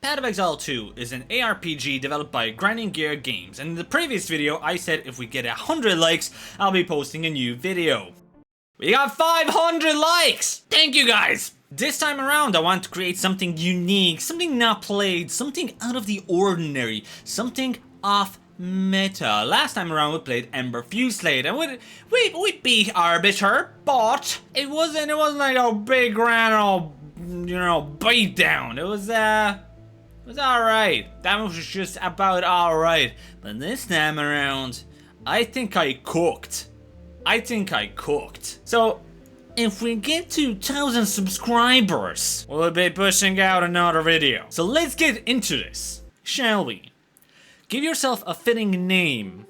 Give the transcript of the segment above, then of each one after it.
Path of Exile 2 is an ARPG developed by Grinding Gear Games, and in the previous video I said if we get 100 likes, I'll be posting a new video. We got 500 likes! Thank you guys! This time around I want to create something unique, something not played, something out of the ordinary, something off meta. Last time around we played Ember Fuselade and we beat Arbiter, but it wasn't like a big grand old, beat down. It was alright. That was just about alright. But this time around, I think I cooked. So, if we get to 1,000 subscribers, we'll be pushing out another video. So let's get into this, shall we? Give yourself a fitting name.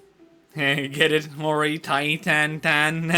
Get it? Mori Titan Tan.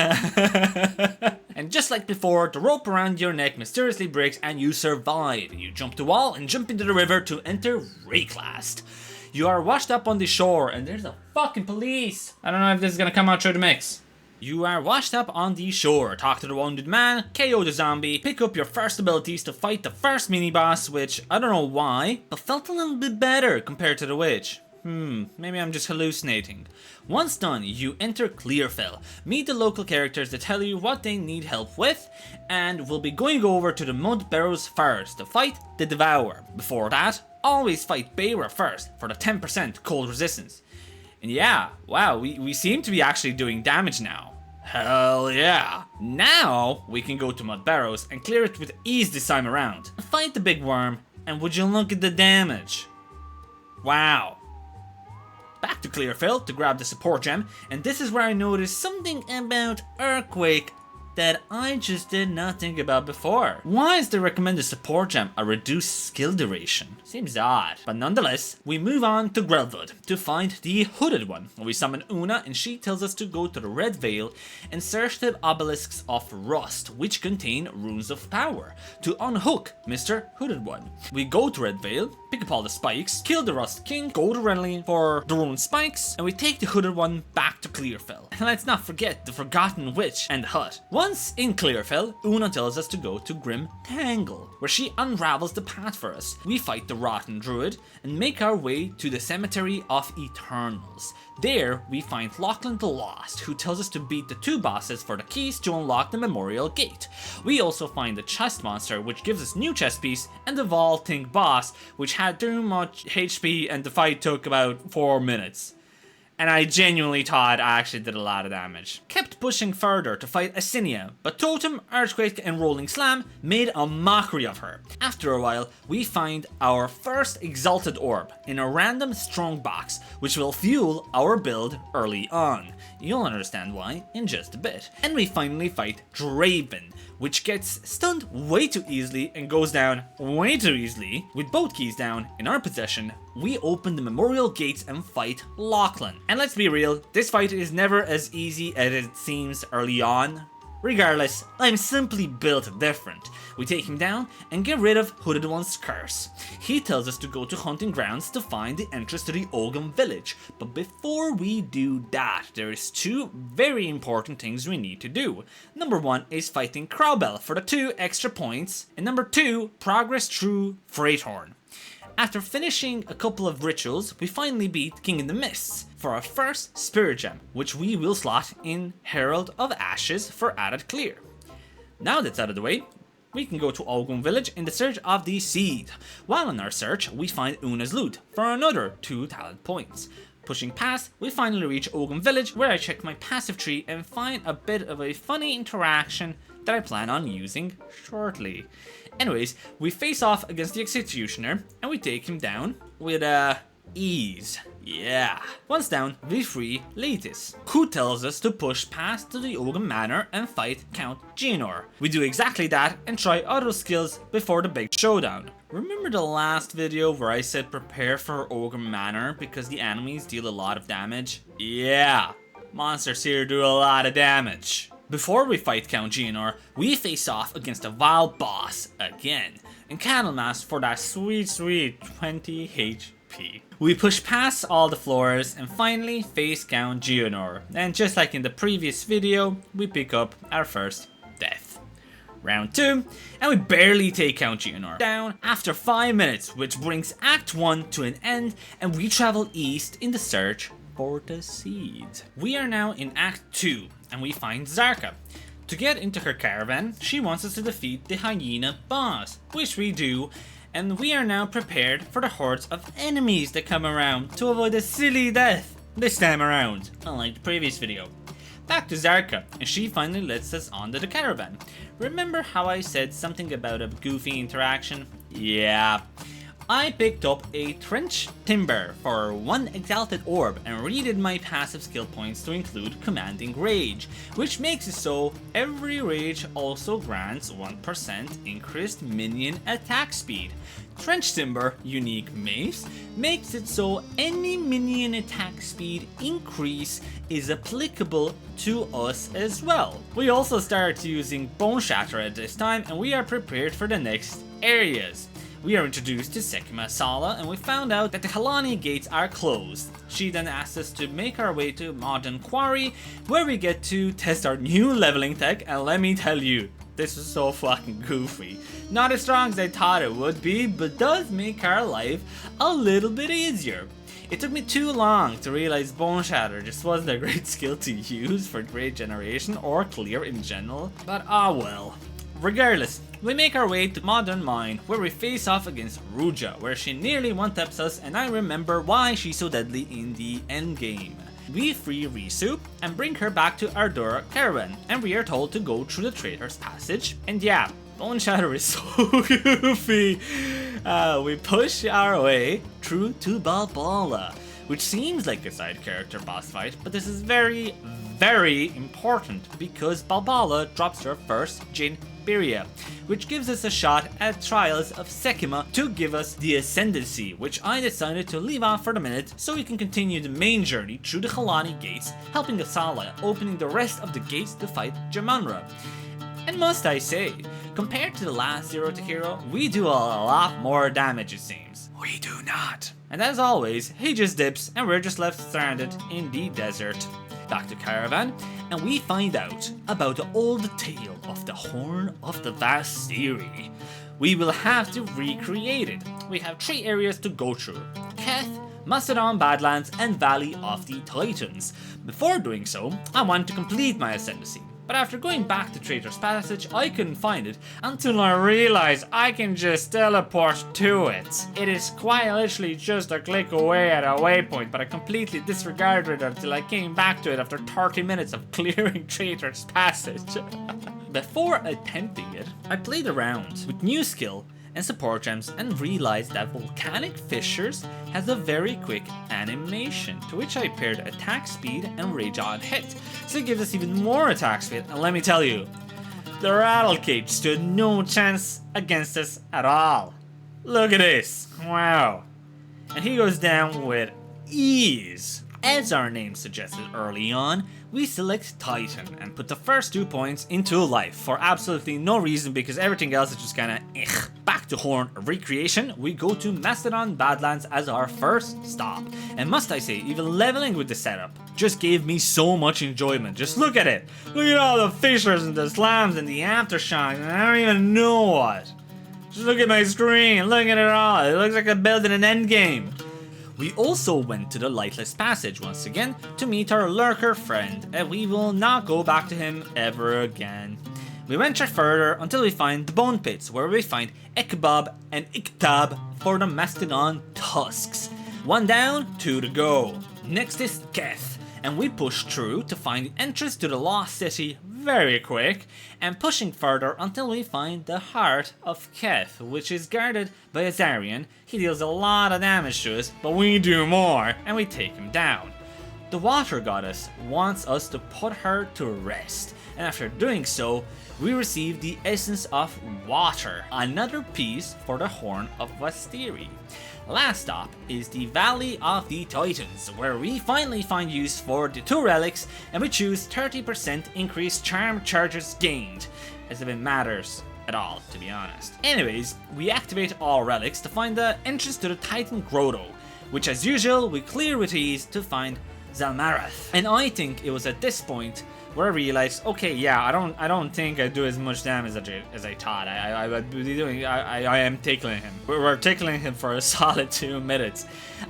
And just like before, the rope around your neck mysteriously breaks and you survive. You jump the wall and jump into the river to enter Reclast. You are washed up on the shore and there's a fucking police. I don't know if this is gonna come out through the mix. You are washed up on the shore, talk to the wounded man, KO the zombie, pick up your first abilities to fight the first mini-boss, which I don't know why, but felt a little bit better compared to the witch. Maybe I'm just hallucinating. Once done, you enter Clearfell. Meet the local characters that tell you what they need help with, and we'll be going over to the Mud Barrows first to fight the Devourer. Before that, always fight Beira first for the 10% cold resistance. And yeah, wow, we seem to be actually doing damage now. Hell yeah. Now, we can go to Mud Barrows and clear it with ease this time around. Fight the big worm, and would you look at the damage. Wow. Back to Clearfell to grab the support gem, and this is where I noticed something about Earthquake that I just did not think about before. Why is the recommended support gem a reduced skill duration? Seems odd. But nonetheless, we move on to Grelwood to find the hooded one. We summon Una and she tells us to go to the Red Veil and search the obelisks of Rust, which contain runes of power, to unhook Mr. Hooded One. We go to Red Veil, pick up all the spikes, kill the Rust King, go to Renly for the rune spikes, and we take the Hooded One back to Clearfell. And let's not forget the Forgotten Witch and the hut. Once in Clearfell, Una tells us to go to Grim Tangle, where she unravels the path for us. We fight the Rotten Druid and make our way to the Cemetery of Eternals. There, we find Lachlan the Lost, who tells us to beat the two bosses for the keys to unlock the Memorial Gate. We also find the chest monster, which gives us new chest piece, and the vaulting boss, which had too much HP and the fight took about 4 minutes. And I genuinely thought I actually did a lot of damage. Kept pushing further to fight Asinia, but Totem, Earthquake and Rolling Slam made a mockery of her. After a while, we find our first Exalted Orb in a random strong box, which will fuel our build early on. You'll understand why in just a bit. And we finally fight Draven, which gets stunned way too easily and goes down way too easily. With both keys down in our possession, we open the Memorial Gates and fight Lachlan. And let's be real, this fight is never as easy as it seems early on. Regardless, I'm simply built different. We take him down and get rid of Hooded One's curse. He tells us to go to Hunting Grounds to find the entrance to the Ogham village. But before we do that, there is two very important things we need to do. Number one is fighting Crowbell for the 2 extra points. And number 2, progress through Freithorn. After finishing a couple of rituals, we finally beat King in the Mists for our first Spirit Gem, which we will slot in Herald of Ashes for added clear. Now that's out of the way, we can go to Ogham Village in the search of the Seed. While on our search, we find Una's loot for another 2 talent points. Pushing past, we finally reach Ogham Village, where I check my passive tree and find a bit of a funny interaction that I plan on using shortly. Anyways, we face off against the Executioner and we take him down with ease. Yeah. Once down, we free Leitis, who tells us to push past to the Ogham Manor and fight Count Geonor. We do exactly that and try other skills before the big showdown. Remember the last video where I said prepare for Ogham Manor because the enemies deal a lot of damage? Yeah, monsters here do a lot of damage. Before we fight Count Geonor, we face off against a vile boss again, and Candlemas for that sweet 20 HP. We push past all the floors and finally face Count Geonor, and just like in the previous video, we pick up our first death. Round 2, and we barely take Count Geonor down after 5 minutes, which brings Act 1 to an end, and we travel east in the search for the seed. We are now in Act 2, and we find Zarka. To get into her caravan, she wants us to defeat the hyena boss, which we do, and we are now prepared for the hordes of enemies that come around to avoid a silly death this time around, unlike the previous video. Back to Zarka, and she finally lets us onto the caravan. Remember how I said something about a goofy interaction? Yeah. I picked up a Trench Timber for 1 Exalted Orb and redid my passive skill points to include Commanding Rage, which makes it so every rage also grants 1% increased minion attack speed. Trench Timber unique mace makes it so any minion attack speed increase is applicable to us as well. We also start using Bone Shatter at this time, and we are prepared for the next areas. We are introduced to Sekima Sala, and we found out that the Halani gates are closed. She then asked us to make our way to Modern Quarry, where we get to test our new leveling tech, and let me tell you, this is so fucking goofy. Not as strong as I thought it would be, but does make our life a little bit easier. It took me too long to realize Bone Shatter just wasn't a great skill to use for Great Generation or Clear in general, but ah well. Regardless, we make our way to Modern Mine, where we face off against Ruja, where she nearly one-taps us, and I remember why she's so deadly in the endgame. We free Risu and bring her back to Ardura Caravan, and we are told to go through the Traitor's Passage, and yeah, Bone Shatter is so goofy. We push our way through to Balbala, which seems like a side character boss fight, but this is very, very important because Balbala drops her first Jin Biria, which gives us a shot at Trials of Sekima to give us the Ascendancy, which I decided to leave off for the minute so we can continue the main journey through the Halani gates, helping Asala opening the rest of the gates to fight Jamanra. And must I say, compared to the last Zero to Hero, we do a lot more damage it seems. We do not. And as always, he just dips and we're just left stranded in the desert. Back to Caravan, and we find out about the old tale of the Horn of the Vastiri. We will have to recreate it. We have 3 areas to go through: Keth, Macedon Badlands, and Valley of the Titans. Before doing so, I want to complete my Ascendancy. But after going back to Traitor's Passage, I couldn't find it until I realized I can just teleport to it. It is quite literally just a click away at a waypoint, but I completely disregarded it until I came back to it after 30 minutes of clearing Traitor's Passage. Before attempting it, I played around with new skill and support gems and realized that Volcanic Fissures has a very quick animation, to which I paired attack speed and rage on hit, so it gives us even more attack speed, and let me tell you, the Rattle Cage stood no chance against us at all. Look at this, wow. And he goes down with ease. As our name suggested early on, we select Titan and put the first 2 points into life for absolutely no reason because everything else is just kinda Back to Horn Recreation, we go to Macedon Badlands as our first stop. And must I say, even leveling with the setup just gave me so much enjoyment. Just look at it. Look at all the fissures and the slams and the aftershocks and I don't even know what. Just look at my screen, look at it all. It looks like I'm building an endgame. We also went to the Lightless Passage once again to meet our lurker friend, and we will not go back to him ever again. We venture further until we find the Bone Pits, where we find Ekbab and Iktab for the Mastodon Tusks. 1 down, 2 to go. Next is Keth, and we push through to find the entrance to the Lost City very quick, and pushing further until we find the Heart of Keth, which is guarded by Azarian. He deals a lot of damage to us, but we do more, and we take him down. The Water Goddess wants us to put her to rest, and after doing so, we receive the Essence of Water, another piece for the Horn of Vastiri. Last stop is the Valley of the Titans, where we finally find use for the 2 relics, and we choose 30% increased charm charges gained, as if it matters at all, to be honest. Anyways, we activate all relics to find the entrance to the Titan Grotto, which as usual we clear with ease to find Zalmarath. And I think it was at this point where I realized, okay, yeah, I don't think I do as much damage as I thought. I would be doing. I am tickling him. We're tickling him for a solid 2 minutes,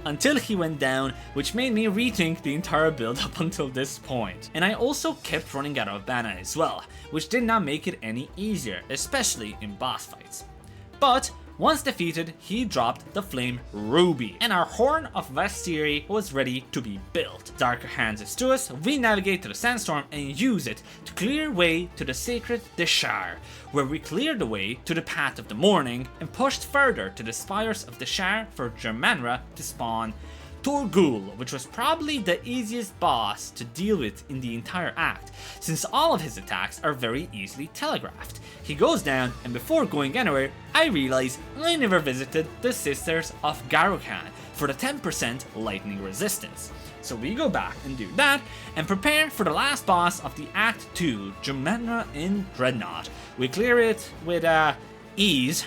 until he went down, which made me rethink the entire build up until this point. And I also kept running out of mana as well, which did not make it any easier, especially in boss fights. But once defeated, he dropped the Flame Ruby, and our Horn of Vastiri was ready to be built. Darker Hands is to us, we navigate to the Sandstorm and use it to clear way to the Sacred Deshar, where we cleared the way to the Path of the Morning and pushed further to the Spires of Deshar for Germanra to spawn Torgul, which was probably the easiest boss to deal with in the entire act, since all of his attacks are very easily telegraphed. He goes down, and before going anywhere, I realize I never visited the Sisters of Garukan for the 10% lightning resistance. So we go back and do that, and prepare for the last boss of the Act 2, Germanra in Dreadnought. We clear it with ease,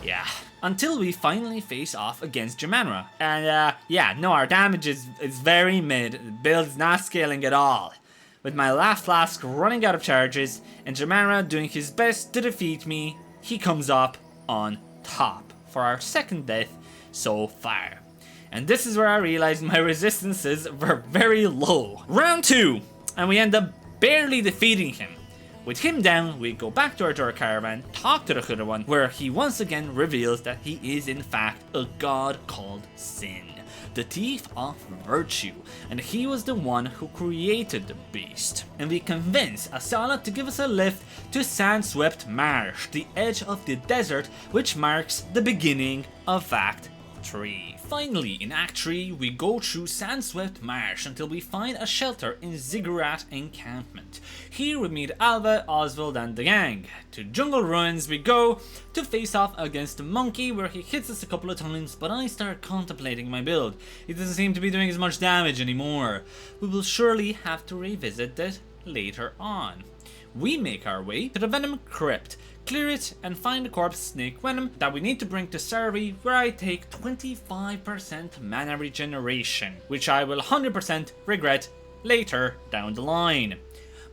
yeah, until we finally face off against Germanra. And yeah, no, our damage is very mid, the build's not scaling at all. With my last flask running out of charges, and Germanra doing his best to defeat me, he comes up on top for our second death so far. And this is where I realized my resistances were very low. Round 2, and we end up barely defeating him. With him down, we go back to our Dura Caravan, talk to the Hooded One, where he once again reveals that he is in fact a god called Sin, the thief of virtue, and he was the one who created the beast. And we convince Asala to give us a lift to Sandswept Marsh, the edge of the desert, which marks the beginning of Act 3. Finally, in Act 3, we go through Sandswept Marsh until we find a shelter in Ziggurat Encampment. Here we meet Alva, Oswald and the gang. To Jungle Ruins we go to face off against the monkey, where he hits us a couple of times, but I start contemplating my build. He doesn't seem to be doing as much damage anymore. We will surely have to revisit that later on. We make our way to the Venom Crypt, clear it, and find the corpse snake venom that we need to bring to Sarvi, where I take 25% mana regeneration, which I will 100% regret later down the line.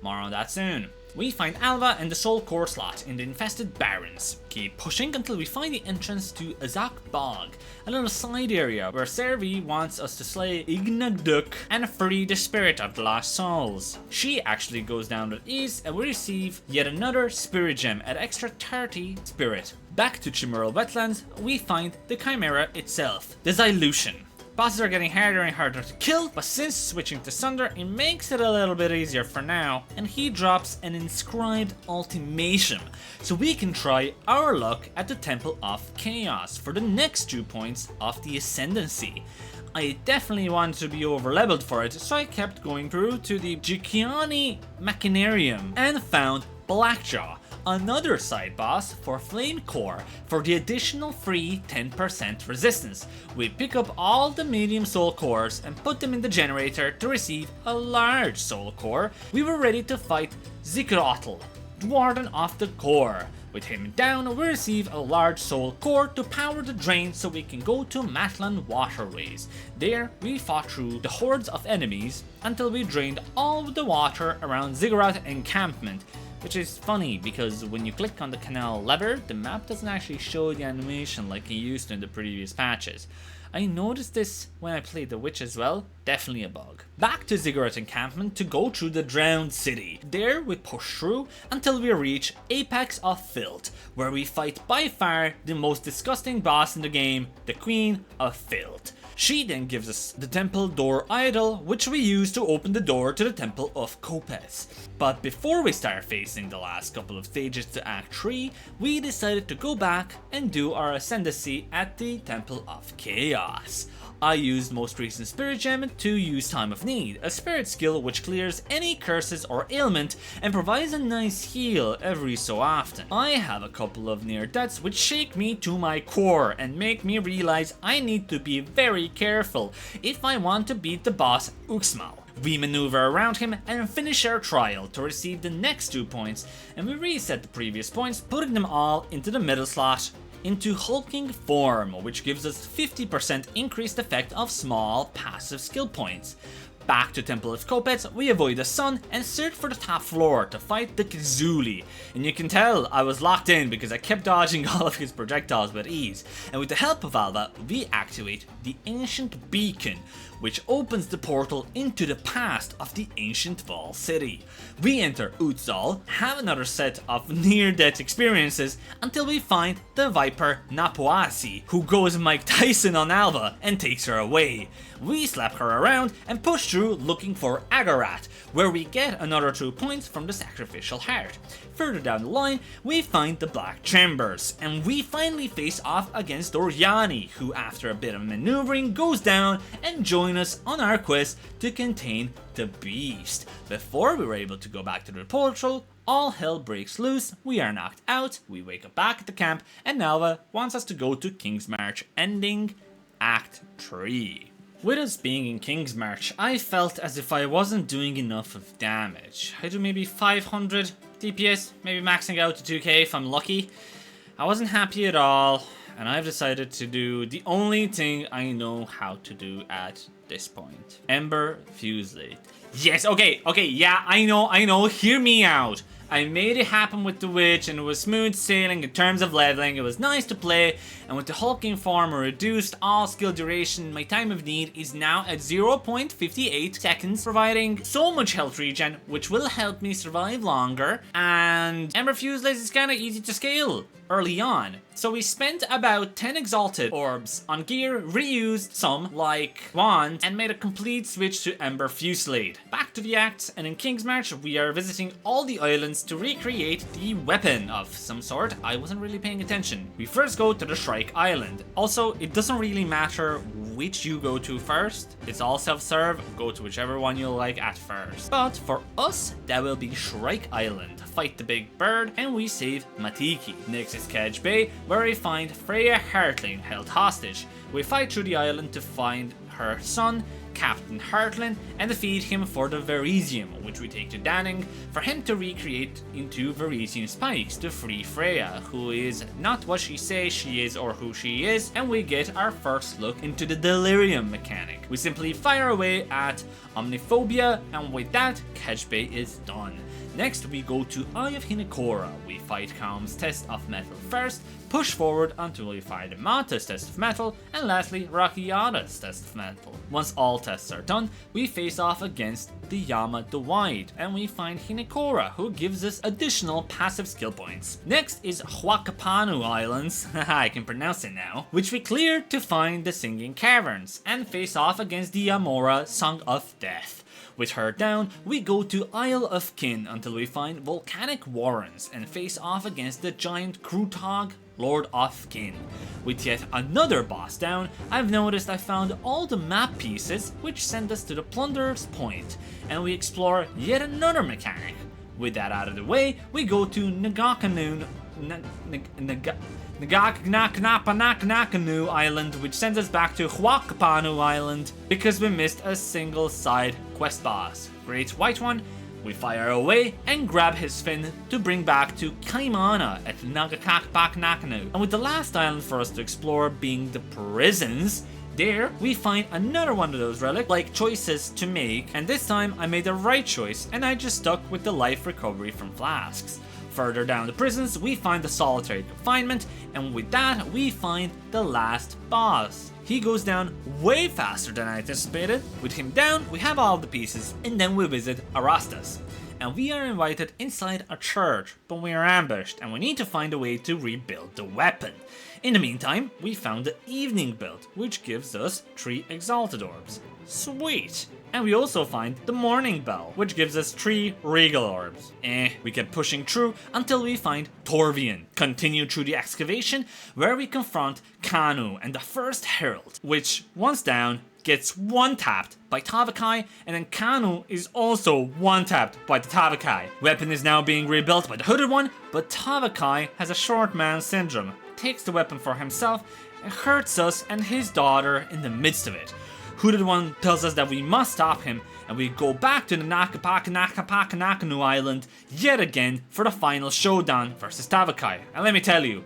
More on that soon. We find Alva and the Soul Core slot in the infested Barrens. Keep pushing until we find the entrance to Azak Bog, a little side area where Servi wants us to slay Ignaduk and free the spirit of the lost souls. She actually goes down with ease, and we receive yet another spirit gem at extra 30 spirit. Back to Chimeral Wetlands, we find the Chimera itself, the Xylution. Bosses are getting harder and harder to kill, but since switching to Sunder, it makes it a little bit easier for now, and he drops an inscribed ultimatum, so we can try our luck at the Temple of Chaos for the next 2 points of the Ascendancy. I definitely wanted to be over leveled for it, so I kept going through to the Gikiani Machinarium and found Blackjaw, another side boss for Flame Core for the additional free 10% resistance. We pick up all the medium soul cores and put them in the generator to receive a large soul core. We were ready to fight Zikrotl, Warden of the Core. With him down, we receive a large soul core to power the drain so we can go to Matlan Waterways. There, we fought through the hordes of enemies until we drained all of the water around Ziggurat Encampment, which is funny because when you click on the canal lever, the map doesn't actually show the animation like it used to in the previous patches. I noticed this when I played the Witch as well, definitely a bug. Back to Ziggurat Encampment to go through the Drowned City. There we push through until we reach Apex of Filth, where we fight by far the most disgusting boss in the game, the Queen of Filth. She then gives us the Temple Door Idol, which we use to open the door to the Temple of Kopes. But before we start facing the last couple of stages to Act 3, we decided to go back and do our Ascendancy at the Temple of Chaos. I used most recent Spirit Gem to use Time of Need, a spirit skill which clears any curses or ailment and provides a nice heal every so often. I have a couple of near deaths which shake me to my core and make me realize I need to be very careful if I want to beat the boss Uxmal. We maneuver around him and finish our trial to receive the next 2 points, and we reset the previous points, putting them all into the middle slot into Hulking Form, which gives us 50% increased effect of small passive skill points. Back to Temple of Kopets, we avoid the sun and search for the top floor to fight the Kazuli. And you can tell I was locked in because I kept dodging all of his projectiles with ease. And with the help of Alva, we activate the Ancient Beacon, which opens the portal into the past of the ancient Vaal City. We enter Utzal, have another set of near-death experiences until we find the Viper Napuasi, who goes Mike Tyson on Alva and takes her away. We slap her around and push through looking for Agarat, where we get another 2 points from the Sacrificial Heart. Further down the line, we find the Black Chambers, and we finally face off against Oriani, who after a bit of maneuvering goes down and joins us on our quest to contain the Beast. Before we were able to go back to the portal, all hell breaks loose, we are knocked out, we wake up back at the camp, and Nalva wants us to go to King's March, ending Act 3. With us being in King's March, I felt as if I wasn't doing enough of damage. I do maybe 500 DPS, maybe maxing out to 2k if I'm lucky. I wasn't happy at all, and I've decided to do the only thing I know how to do at this point. Ember Fuselight. Yes, okay, yeah, I know, hear me out. I made it happen with the Witch and it was smooth sailing in terms of leveling, it was nice to play, and with the hulking form or reduced all skill duration, my time of need is now at 0.58 seconds, providing so much health regen, which will help me survive longer, and Ember Fuselight is kinda easy to scale early on. So we spent about 10 exalted orbs on gear, reused some like wand, and made a complete switch to Ember Fuselight. Back to the acts, and in King's March we are visiting all the islands to recreate the weapon of some sort. I wasn't really paying attention. We first go to the Shrike Island. Also, it doesn't really matter which you go to first. It's all self-serve, go to whichever one you like at first. But for us, that will be Shrike Island. Fight the big bird, and we save Matiki. Next is Kedge Bay, where we find Freya Heartling held hostage. We fight through the island to find her son, Captain Heartland, and defeat him for the Verisium, which we take to Danning for him to recreate into Verisium spikes to free Freya, who is not what she says she is or who she is, and we get our first look into the Delirium mechanic. We simply fire away at Omniphobia, and with that, Kedge Bay is done. Next, we go to Eye of Hinekora. We fight Calm's Test of Metal first, push forward until we find Mata's Test of Metal, and lastly, Rakiyada's Test of Metal. Once all tests are done, we face off against the Yama the Wide, and we find Hinekora, who gives us additional passive skill points. Next is Huacapanu Islands, I can pronounce it now, which we clear to find the Singing Caverns, and face off against the Amora Song of Death. With her down, we go to Isle of Kin until we find Volcanic Warrens and face off against the giant Krutog, Lord of Kin. With yet another boss down, I've noticed I found all the map pieces which send us to the Plunderer's Point, and we explore yet another mechanic. With that out of the way, we go to Nagakanu Island, which sends us back to Huacapanu Island because we missed a single side quest boss. Great White One, we fire away and grab his fin to bring back to Kaimana at Nagakakpaknakanu. And with the last island for us to explore being the prisons, there we find another one of those relic-like choices to make, and this time I made the right choice and I just stuck with the life recovery from flasks. Further down the prisons, we find the solitary confinement, and with that, we find the last boss. He goes down way faster than I anticipated. With him down, we have all the pieces, and then we visit Arastas. And we are invited inside a church, but we are ambushed, and we need to find a way to rebuild the weapon. In the meantime, we found the evening build, which gives us 3 exalted orbs. Sweet! And we also find the Morning Bell, which gives us 3 Regal Orbs. We kept pushing through until we find Torvian. Continue through the excavation, where we confront Kanu and the First Herald, which, once down, gets one-tapped by Tavakai, and then Kanu is also one-tapped by the Tavakai. Weapon is now being rebuilt by the Hooded One, but Tavakai has a short man syndrome, takes the weapon for himself, and hurts us and his daughter in the midst of it. Hooded One tells us that we must stop him, and we go back to the Nakapakanu Island yet again for the final showdown versus Tavakai. And let me tell you,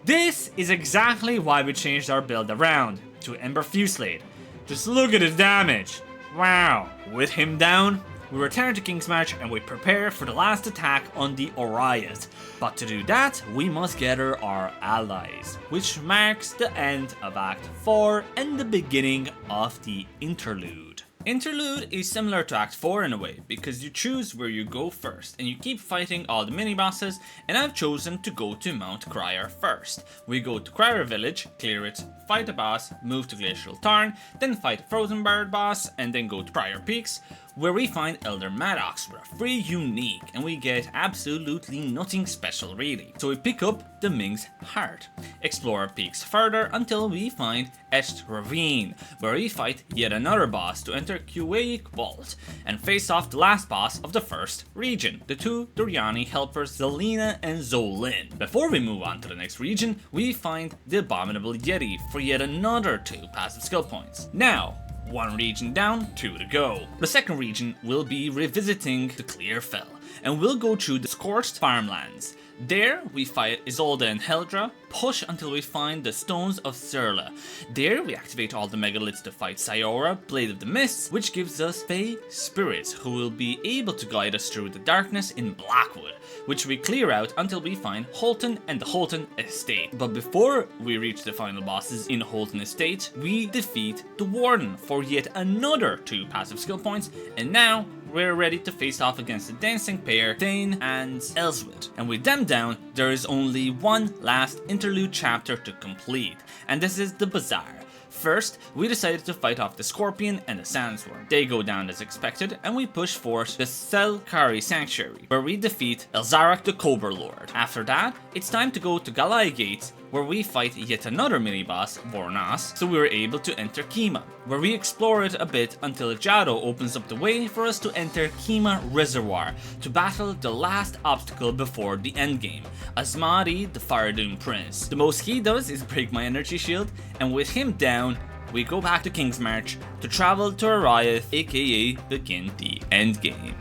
this is exactly why we changed our build around to Ember Fuselight. Just look at his damage. Wow, with him down, we return to King's March and we prepare for the last attack on the Orias. But to do that, we must gather our allies, which marks the end of Act 4 and the beginning of the Interlude. Interlude is similar to Act 4 in a way, because you choose where you go first, and you keep fighting all the mini-bosses, and I've chosen to go to Mount Crier first. We go to Crier Village, clear it, fight a boss, move to Glacial Tarn, then fight a Frozen Bird boss, and then go to Crier Peaks, where we find Elder Maddox with a free unique, and we get absolutely nothing special really. So we pick up the Ming's Heart, explore peaks further until we find Esht Ravine, where we fight yet another boss to enter Kuwait Vault, and face off the last boss of the first region, the two Doriani helpers Zelina and Zolin. Before we move on to the next region, we find the Abominable Yeti for yet another 2 passive skill points. Now, 1 region down, 2 to go. The second region will be revisiting the Clearfell, and we'll go through the Scorched Farmlands. There, we fight Isolde and Heldra, push until we find the Stones of Surla. There, we activate all the megaliths to fight Sayora, Blade of the Mists, which gives us Fey Spirits, who will be able to guide us through the darkness in Blackwood, which we clear out until we find Holton and the Holton Estate. But before we reach the final bosses in Holton Estate, we defeat the Warden for yet another 2 passive skill points, and now we're ready to face off against the dancing pair, Thane and Elswit. And with them down, there is only one last interlude chapter to complete, and this is the Bazaar. First, we decided to fight off the Scorpion and the Sandsworm. They go down as expected, and we push for the Selkari Sanctuary, where we defeat Elzarak the Cobra Lord. After that, it's time to go to Galai Gates, where we fight yet another mini-boss, Vornas, so we were able to enter Kima, where we explore it a bit until Jado opens up the way for us to enter Kima Reservoir to battle the last obstacle before the endgame, Asmadi the Fire Doom Prince. The most he does is break my energy shield, and with him down, we go back to King's March to travel to Ariath, aka begin the endgame.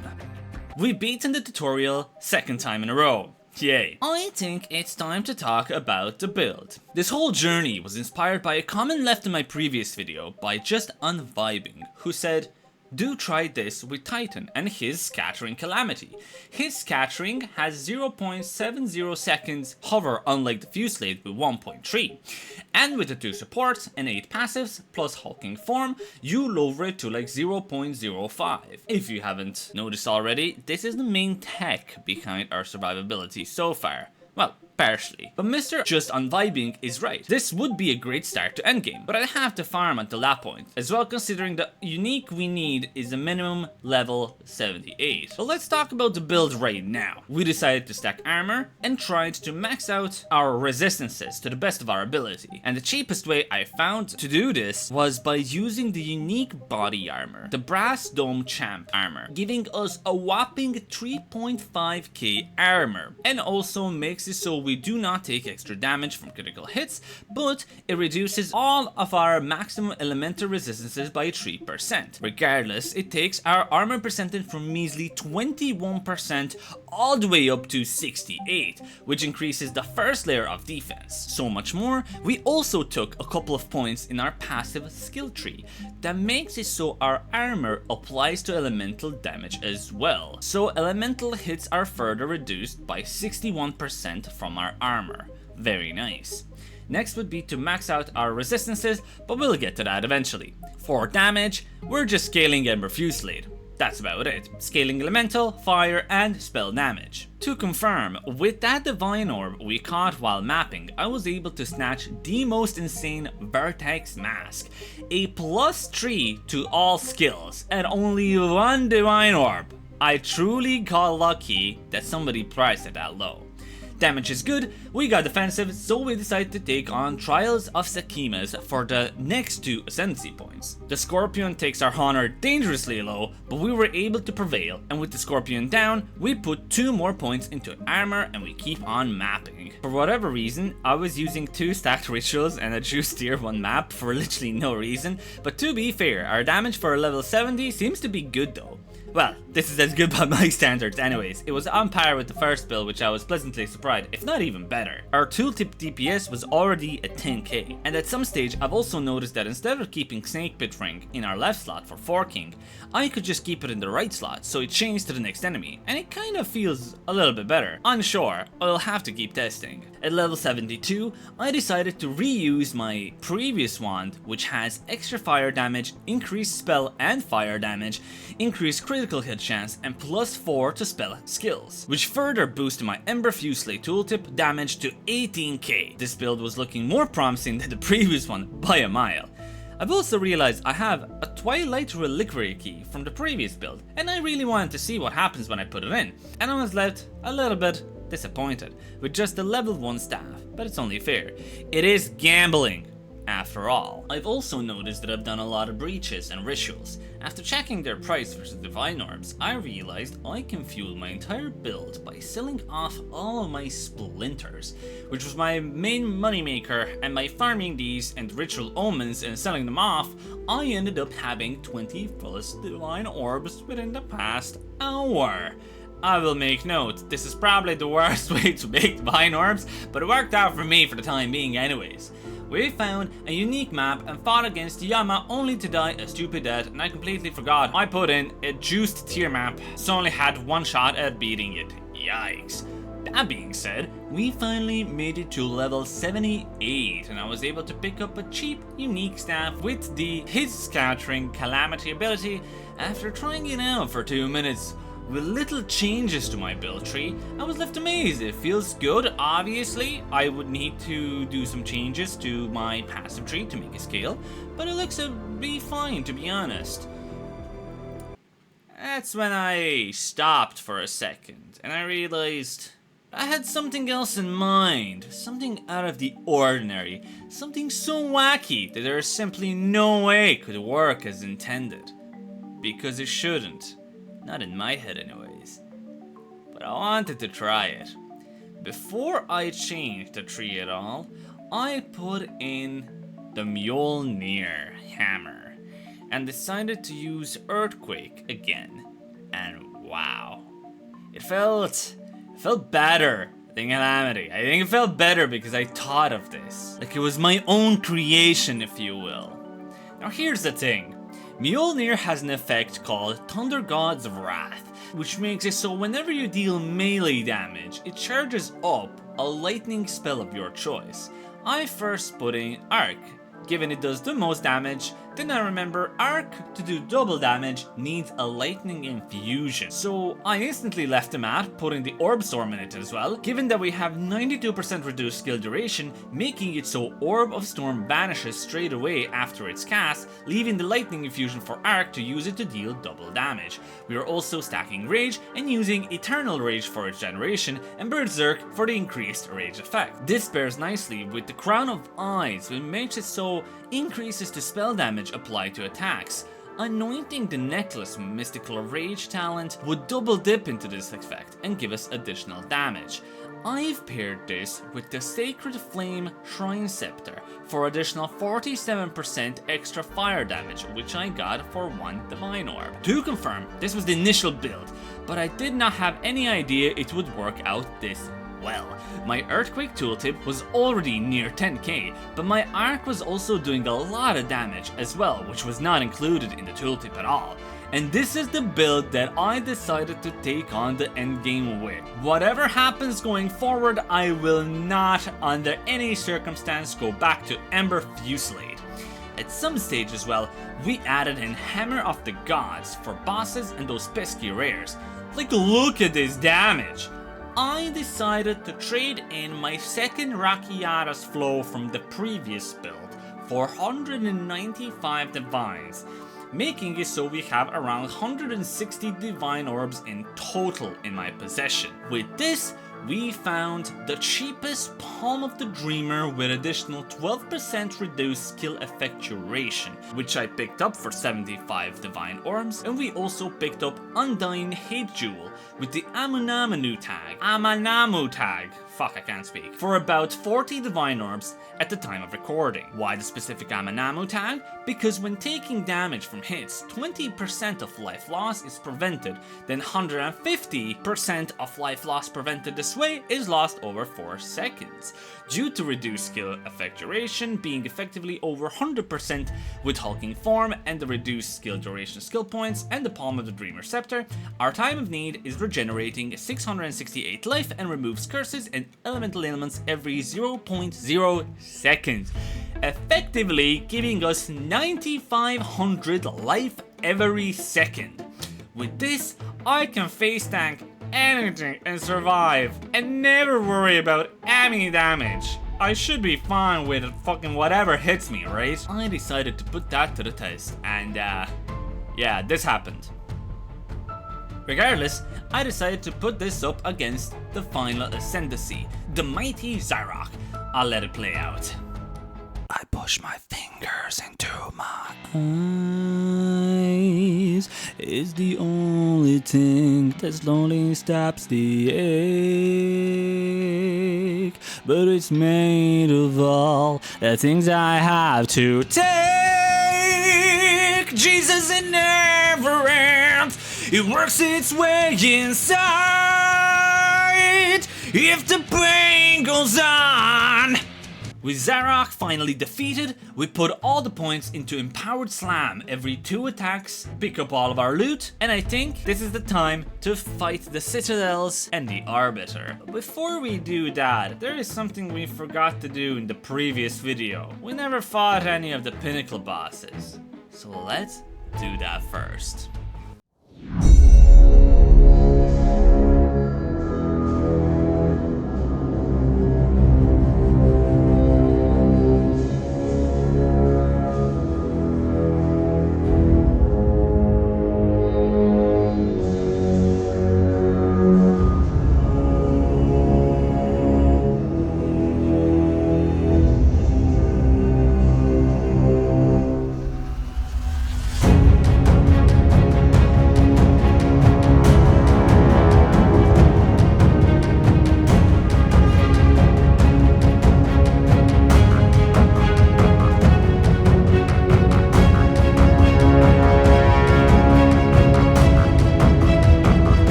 We beaten the tutorial 2nd time in a row. Yay. I think it's time to talk about the build. This whole journey was inspired by a comment left in my previous video by Just Unvibing, who said, "Do try this with Titan and his Scattering Calamity. His Scattering has 0.70 seconds hover, unlike the Fusilade with 1.3. And with the 2 supports and 8 passives plus Hulking Form, you lower it to like 0.05. If you haven't noticed already, this is the main tech behind our survivability so far. Well, partially. But Mr. Just Unvibing is right. This would be a great start to endgame, but I'd have to farm until that point, as well considering the unique we need is a minimum level 78. So let's talk about the build right now. We decided to stack armor and tried to max out our resistances to the best of our ability. And the cheapest way I found to do this was by using the unique body armor, the Brass Dome Champ armor, giving us a whopping 3.5k armor, and also makes it so we do not take extra damage from critical hits, but it reduces all of our maximum elemental resistances by 3%. Regardless, it takes our armor percentage from measly 21% all the way up to 68, which increases the first layer of defense. So much more, we also took a couple of points in our passive skill tree that makes it so our armor applies to elemental damage as well. So elemental hits are further reduced by 61% from our armor. Very nice. Next would be to max out our resistances, but we'll get to that eventually. For damage, we're just scaling Ember Fusilade. That's about it. Scaling elemental, fire, and spell damage. To confirm, with that divine orb we caught while mapping, I was able to snatch the most insane Vertex Mask, a +3 to all skills, and only 1 divine orb. I truly got lucky that somebody priced it that low. Damage is good, we got defensive, so we decided to take on Trials of Sekimas for the next 2 Ascendancy points. The Scorpion takes our honor dangerously low, but we were able to prevail, and with the Scorpion down, we put 2 more points into armor and we keep on mapping. thing. For whatever reason, I was using 2 stacked rituals and a juice tier 1 map for literally no reason, but to be fair, our damage for a level 70 seems to be good though. Well, this is as good by my standards anyways. It was on par with the first build, which I was pleasantly surprised, if not even better. Our tooltip DPS was already at 10k, and at some stage I've also noticed that instead of keeping Snakebit Ring in our left slot for forking, I could just keep it in the right slot, so it changed to the next enemy, and it kind of feels a little bit better. Unsure, I'll have to keep testing. At level 72, I decided to reuse my previous wand, which has extra fire damage, increased spell and fire damage, increased critical hit chance, and +4 to spell skills, which further boosted my Ember Fusilier tooltip damage to 18k. This build was looking more promising than the previous one by a mile. I've also realized I have a Twilight Reliquary key from the previous build, and I really wanted to see what happens when I put it in, and I was left a little bit disappointed with just the level 1 staff, but it's only fair. It is gambling, after all. I've also noticed that I've done a lot of breaches and rituals. After checking their price versus Divine Orbs, I realized I can fuel my entire build by selling off all of my splinters, which was my main moneymaker, and by farming these and ritual omens and selling them off, I ended up having 20 plus Divine Orbs within the past hour. I will make note, this is probably the worst way to make Divine Orbs, but it worked out for me for the time being anyways. We found a unique map and fought against Yama only to die a stupid death, and I completely forgot I put in a juiced tier map, so only had 1 shot at beating it. Yikes. That being said, we finally made it to level 78, and I was able to pick up a cheap, unique staff with the Hit Scattering Calamity ability after trying it out for 2 minutes. With little changes to my build tree, I was left amazed. It feels good. Obviously, I would need to do some changes to my passive tree to make it scale, but it looks to be fine, to be honest. That's when I stopped for a second, and I realized I had something else in mind. Something out of the ordinary. Something so wacky that there is simply no way it could work as intended. Because it shouldn't. Not in my head anyways. But I wanted to try it. Before I changed the tree at all, I put in the Mjolnir hammer and decided to use Earthquake again. And wow. It felt better than Calamity. I think it felt better because I thought of this. Like it was my own creation, if you will. Now here's the thing. Mjolnir has an effect called Thunder God's Wrath, which makes it so whenever you deal melee damage, it charges up a lightning spell of your choice. I first put in Arc, given it does the most damage. Then I remember Arc to do double damage needs a lightning infusion. So I instantly left the mat, putting the Orb Storm in it as well, given that we have 92% reduced skill duration, making it so Orb of Storm vanishes straight away after its cast, leaving the lightning infusion for Arc to use it to deal double damage. We are also stacking Rage and using Eternal Rage for its generation and Berserk for the increased Rage effect. This pairs nicely with the Crown of Eyes, which makes it so increases the spell damage applied to attacks. Anointing the necklace with Mystical Rage talent would double dip into this effect and give us additional damage. I've paired this with the Sacred Flame Shrine Scepter for additional 47% extra fire damage, which I got for 1 Divine Orb. To confirm, this was the initial build, but I did not have any idea it would work out this well. My Earthquake tooltip was already near 10k, but my Arc was also doing a lot of damage as well, which was not included in the tooltip at all. And this is the build that I decided to take on the endgame with. Whatever happens going forward, I will not under any circumstance go back to Ember Fusilier. At some stage as well, we added in Hammer of the Gods for bosses and those pesky rares. Like, look at this damage! I decided to trade in my second Rakiata's Flow from the previous build for 195 divines, making it so we have around 160 divine orbs in total in my possession. With this, we found the cheapest Palm of the Dreamer with additional 12% reduced skill effect duration, which I picked up for 75 divine orbs, and we also picked up Undying Hate Jewel with the Amunamu tag fuck, I can't speak, for about 40 divine orbs at the time of recording. Why the specific Amanamu tag? Because when taking damage from hits, 20% of life loss is prevented, then 150% of life loss prevented this way is lost over 4 seconds, due to reduced skill effect duration being effectively over 100% with hulking form and the reduced skill duration skill points and the palm of the Dreamer Scepter. Our time of need is regenerating 668 life and removes curses and elemental ailments every 0.0 seconds, effectively giving us 9500 life every second. With this, I can face tank anything and survive and never worry about any damage. I should be fine with fucking whatever hits me, right? I decided to put that to the test, and yeah, this happened. Regardless, I decided to put this up against the final Ascendancy, the mighty Zarok. I'll let it play out. I push my fingers into my eyes. It's the only thing that slowly stops the ache. But it's made of all the things I have to take. Jesus, it never ends. It works its way inside. If the pain goes on. With Zarok finally defeated, we put all the points into Empowered Slam every 2 attacks, pick up all of our loot, and I think this is the time to fight the Citadels and the Arbiter. But before we do that, there is something we forgot to do in the previous video. We never fought any of the Pinnacle bosses, so let's do that first.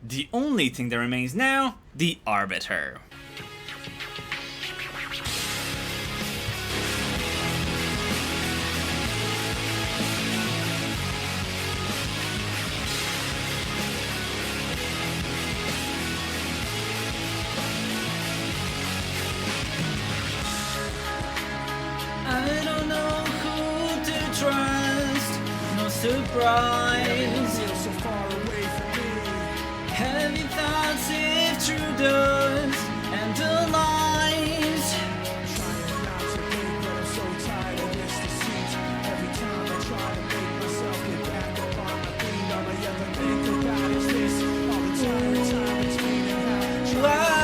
The only thing that remains now, the Arbiter. surprise. Feel so far away from me. Heavy thoughts sift through dust and the lies. Trying not to think, but I'm so tired of this deceit. Every time I try to make myself get back up on my feet, all I ever think about is this. All the time between and how.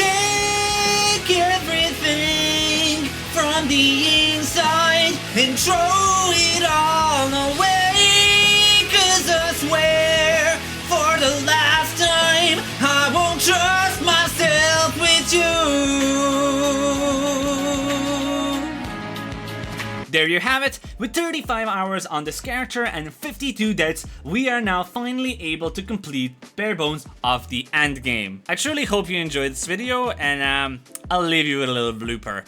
Take everything from the inside and throw it all away. 'Cause I swear for the last time I won't trust myself with you. There you have it. With 35 hours on this character and 52 deaths, we are now finally able to complete bare bones of the end game. I truly hope you enjoyed this video, and I'll leave you with a little blooper.